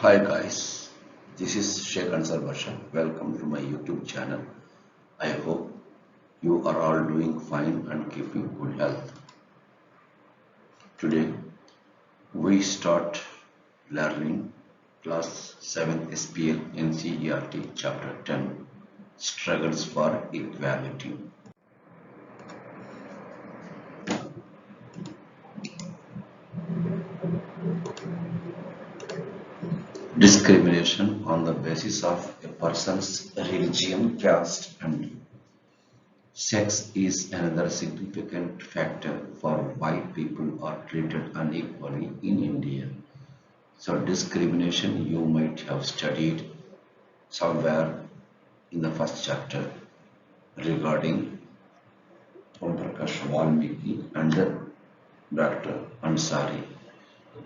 Hi guys, this is Sheikh Ansar Basha. Welcome to my YouTube channel. I hope you are all doing fine and keeping good health. Today we start learning class 7 SPL NCERT chapter 10 Struggles for Equality. Discrimination on the basis of a person's religion, caste and sex is another significant factor for why people are treated unequally in India. So, discrimination you might have studied somewhere in the first chapter regarding Om Prakash Valmiki and Dr. Ansari,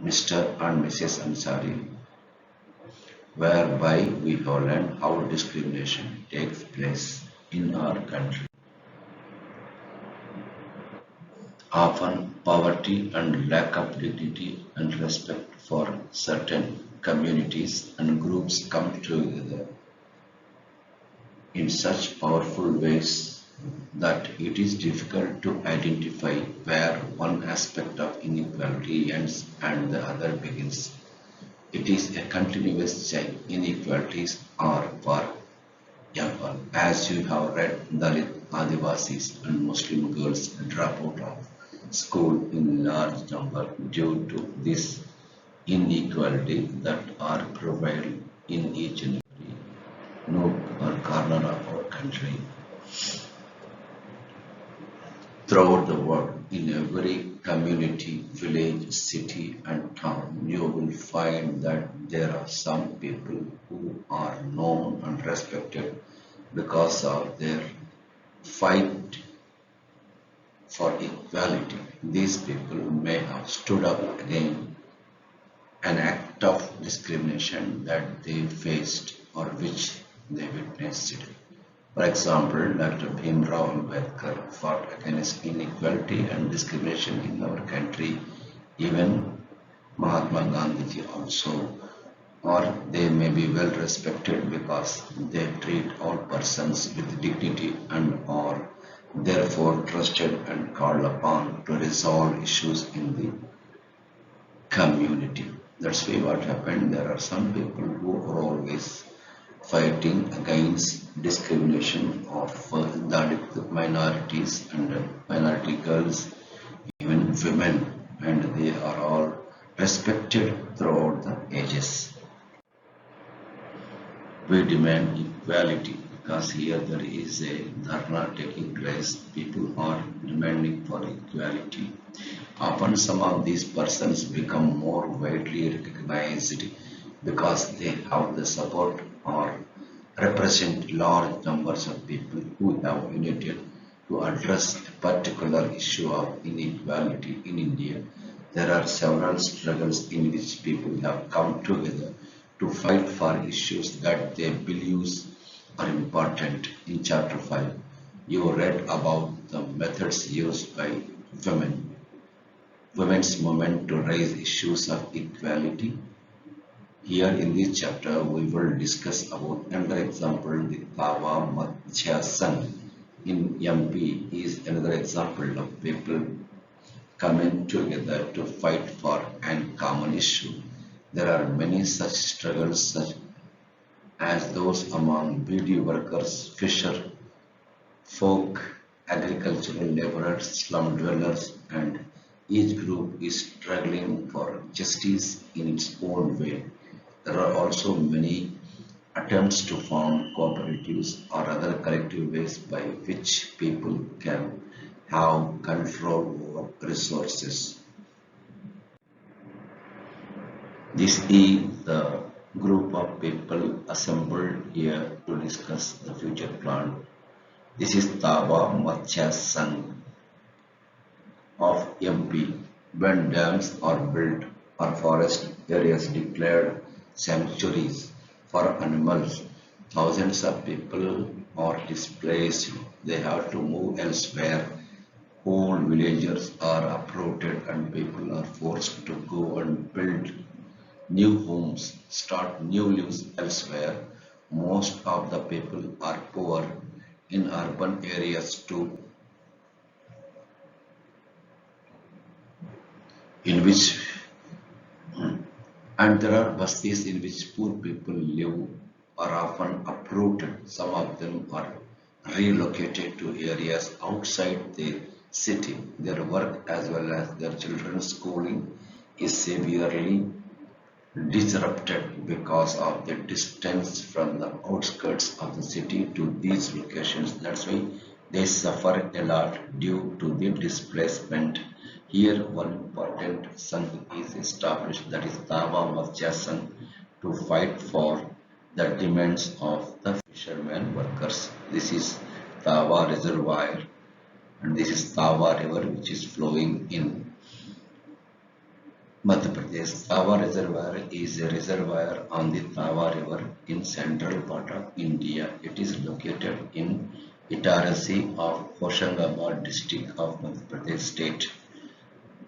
Mr. and Mrs. Ansari, whereby we have learned how discrimination takes place in our country. Often poverty and lack of dignity and respect for certain communities and groups come together in such powerful ways that it is difficult to identify where one aspect of inequality ends and the other begins. It is a continuous chain. Inequalities are, for example, as you have read, Dalit, Adivasis and Muslim girls drop out of school in large number due to this inequality that are prevailed in each and every nook or corner of our country. Throughout the world, in every community, village, city and town, you will find that there are some people who are known and respected because of their fight for equality. These people may have stood up against an act of discrimination that they faced or which they witnessed. For example, Dr. Bhimrao Ambedkar fought against inequality and discrimination in our country, even Mahatma Gandhi also, or they may be well respected because they treat all persons with dignity and are therefore trusted and called upon to resolve issues in the community. That's why what happened. There are some people who are always fighting against discrimination of Dalit minorities and minority girls, even women, and they are all respected throughout the ages. We demand equality because here there is a dharna taking place. People are demanding for equality. Often some of these persons become more widely recognized because they have the support or represent large numbers of people who have united to address a particular issue of inequality in India. There are several struggles in which people have come together to fight for issues that they believe are important. In chapter 5, you read about the methods used by women's movement to raise issues of equality. Here in this chapter, we will discuss about another example, the Tawa Matsya Sangh in MP is another example of people coming together to fight for a common issue. There are many such struggles such as those among BD workers, fisher folk, agricultural laborers, slum dwellers, and each group is struggling for justice in its own way. There are also many attempts to form cooperatives or other collective ways by which people can have control over resources. This is the group of people assembled here to discuss the future plan. This is Tawa Matsya Sangh of MP. When dams are built or forest areas declared sanctuaries for animals, thousands of people are displaced. They have to move elsewhere. Whole villages are uprooted and people are forced to go and build new homes, start new lives elsewhere. Most of the people are poor in urban areas too, in which and there are bastis in which poor people live are often uprooted. Some of them are relocated to areas outside the city. Their work as well as their children's schooling is severely disrupted because of the distance from the outskirts of the city to these locations. That's why they suffer a lot due to the displacement. Here, one important Sangh is established, that is Tawa Masjid Sangh, to fight for the demands of the fishermen workers. This is Tawa Reservoir, and this is Tawa River, which is flowing in Madhya Pradesh. Tawa Reservoir is a reservoir on the Tawa River in central part of India. It is located in Itarasi of Hoshangabad district of Madhya Pradesh state.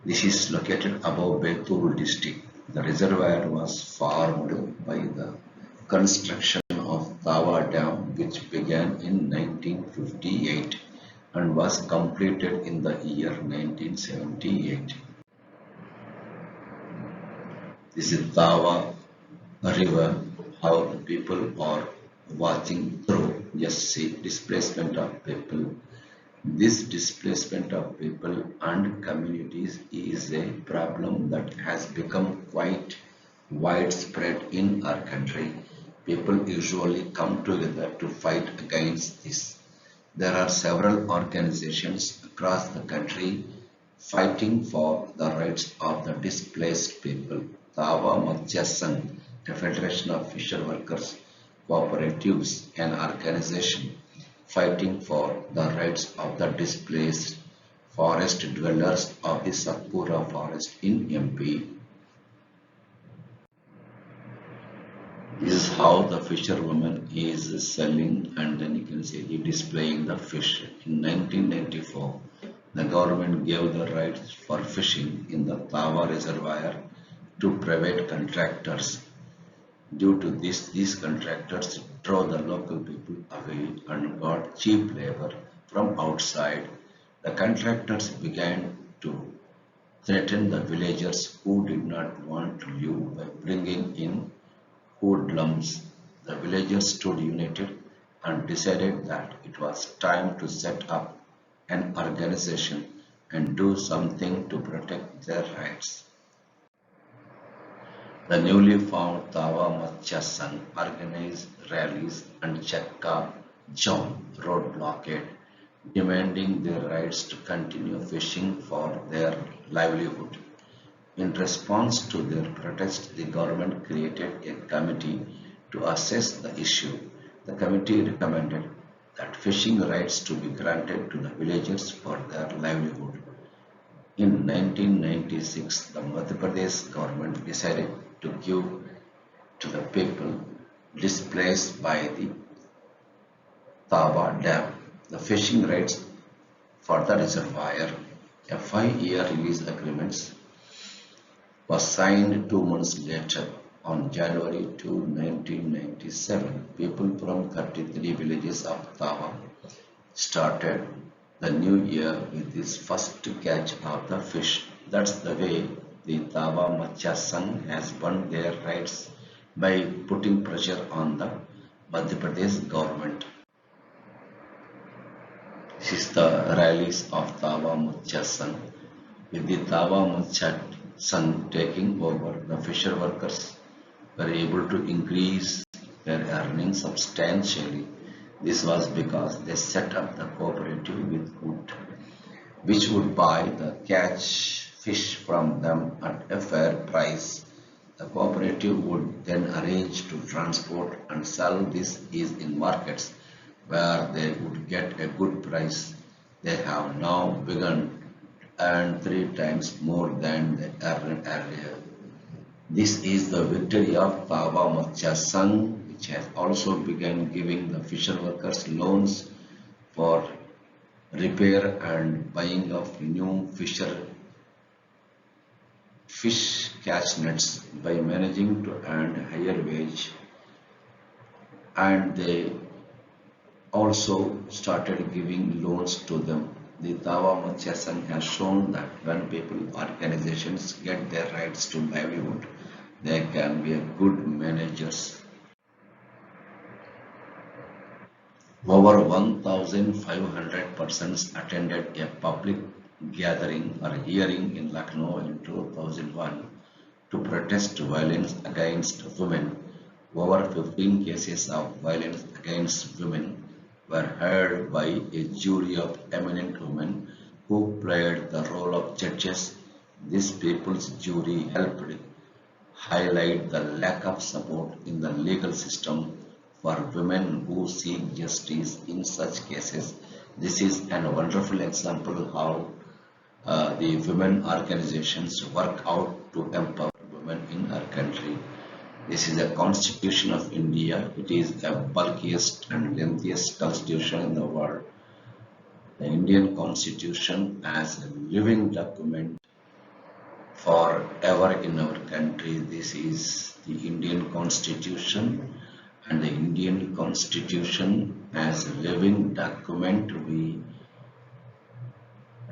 This is located above Betul district. The reservoir was formed by the construction of Tawa Dam, which began in 1958 and was completed in the year 1978. This is Tawa river, how the people are watching through. Just see displacement of people. This displacement of people and communities is a problem that has become quite widespread in our country. People usually come together to fight against this. There are several organizations across the country fighting for the rights of the displaced people. Tawa Matsya Sangh, a federation of fisher workers cooperatives, an organization fighting for the rights of the displaced forest dwellers of the Satpura forest in MP. This is how the fisherwoman is selling, and then you can see displaying the fish. In 1994, the government gave the rights for fishing in the Tawa reservoir to private contractors. Due to this, these contractors drove the local people away and got cheap labor from outside. The contractors began to threaten the villagers who did not want to live by bringing in hoodlums. The villagers stood united and decided that it was time to set up an organization and do something to protect their rights. The newly found Tawa Matsya Sangh organized rallies and Chakka Jam road blockade, demanding their rights to continue fishing for their livelihood. In response to their protest, the government created a committee to assess the issue. The committee recommended that fishing rights to be granted to the villagers for their livelihood. In 1996, the Madhya Pradesh government decided to give to the people displaced by the Tawa Dam the fishing rights for the reservoir. A 5-year release agreement was signed 2 months later. On January 2, 1997, people from 33 villages of Tawa started the new year with this first catch of the fish. That's the way the Tawa Matsya Sangh has won their rights, by putting pressure on the Madhya Pradesh government. This is the rallies of Tawa Matsya Sangh. With the Tawa Matsya Sangh taking over, the fisher workers were able to increase their earnings substantially. This was because they set up the cooperative with wood, which would buy the catch fish from them at a fair price. The cooperative would then arrange to transport and sell this in markets where they would get a good price. They have now begun to earn 3 times more than they earned earlier. This is the victory of Tawa Matsya Sangh, which has also begun giving the fisher workers loans for repair and buying of new fish catch nets by managing to earn higher wage, and they also started giving loans to them. The Tawa Matsya Sangh has shown that when people organizations get their rights to livelihood, they can be a good managers. Over 1,500 persons attended a public gathering or hearing in Lucknow in 2001 to protest violence against women. Over 15 cases of violence against women were heard by a jury of eminent women who played the role of judges. This people's jury helped highlight the lack of support in the legal system for women who seek justice in such cases. This is a wonderful example how the women organizations work out to empower women in our country. This is the Constitution of India. It is the bulkiest and lengthiest constitution in the world. The Indian Constitution as a living document forever in our country. This is the Indian Constitution, and the Indian Constitution as a living document, we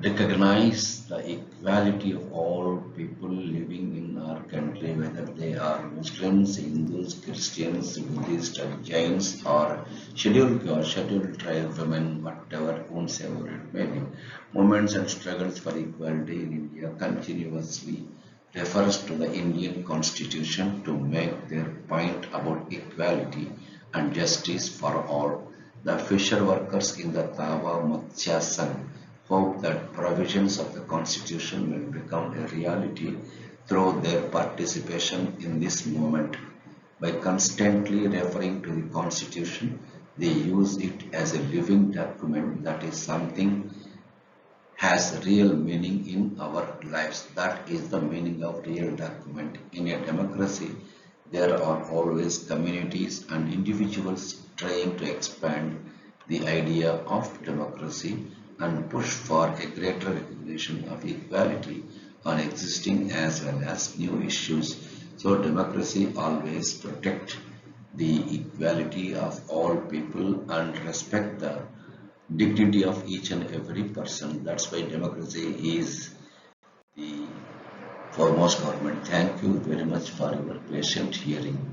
recognize the equality of all people living in our country, whether they are Muslims, Hindus, Christians, Buddhists, or Jains, or scheduled tribe women, whatever, whomsoever it may be. Movements and struggles for equality in India continuously refers to the Indian Constitution to make their point about equality and justice for all. The fisher workers in the Tawa Matsya Sangh hope that provisions of the Constitution will become a reality through their participation in this movement. By constantly referring to the Constitution, they use it as a living document, that is something has real meaning in our lives. That is the meaning of real document. In a democracy, there are always communities and individuals trying to expand the idea of democracy and push for a greater recognition of equality on existing as well as new issues. So democracy always protect the equality of all people and respect the dignity of each and every person. That's why democracy is the foremost government. Thank you very much for your patient hearing.